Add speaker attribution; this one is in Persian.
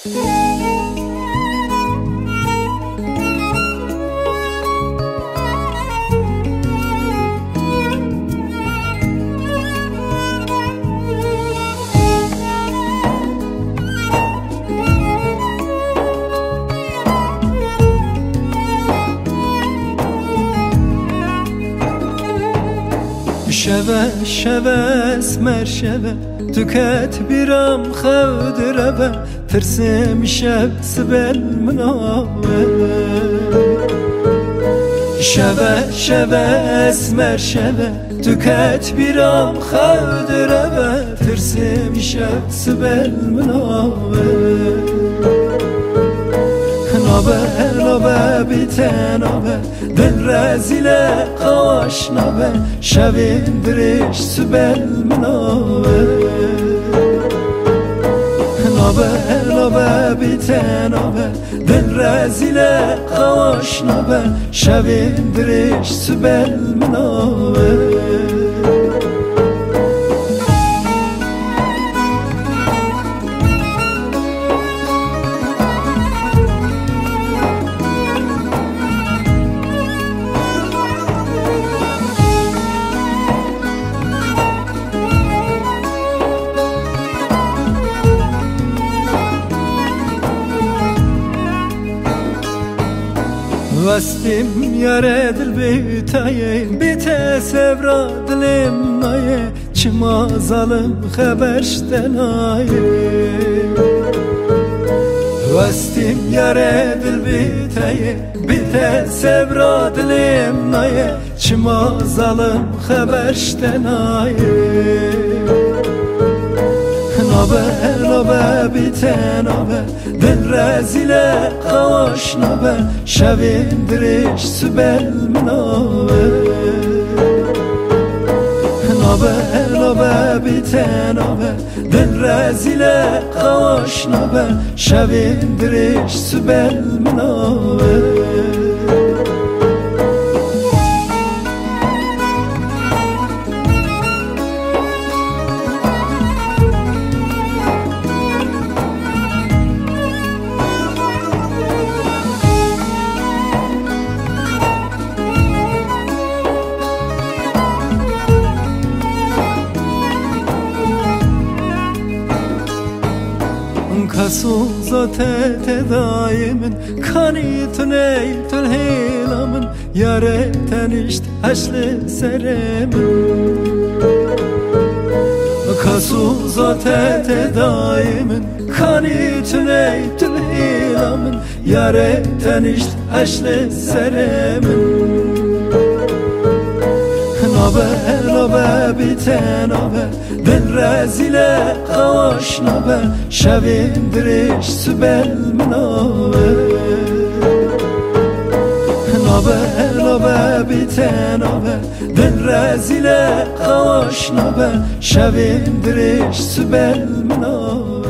Speaker 1: شوه شوه اسمر شوه تو کت بیرم خودره ترسم شب سبل مناوه شوه شوه اسمر شوه تو کت بیرم خودره ترسم شب سبل مناوه نابه بیتن نابه دل رزیله قاش نابه شوین برش سبل منابه نابه بیتن نابه دل رزیله قاش نابه شوین برش سبل منابه وستیم یاره دل بیتایه بیت سفرا دلم نایه چما ظالم خبرشتن آیه وستیم یاره دل بیتایه بیت سفرا دلم نایه چما ظالم خبرشتن آیه نابه بیتن نابه دل رزیله قاش نابه شوین درش سبل منابه نابه بیتن نابه دل رزیله قاش نابه شوین درش سبل منابه كسوزة تدايمن كاني تنيل تلهيلمن يا ريتني اشل سرمن كسوزة تدايمن كاني تنيل تلهيلمن يا ريتني اشل سرمن نابه بیتن نابه دل رزیله قاش نابه شوین درش سبل منابه نابه بیتن نابه دل رزیله قاش نابه شوین درش سبل منابه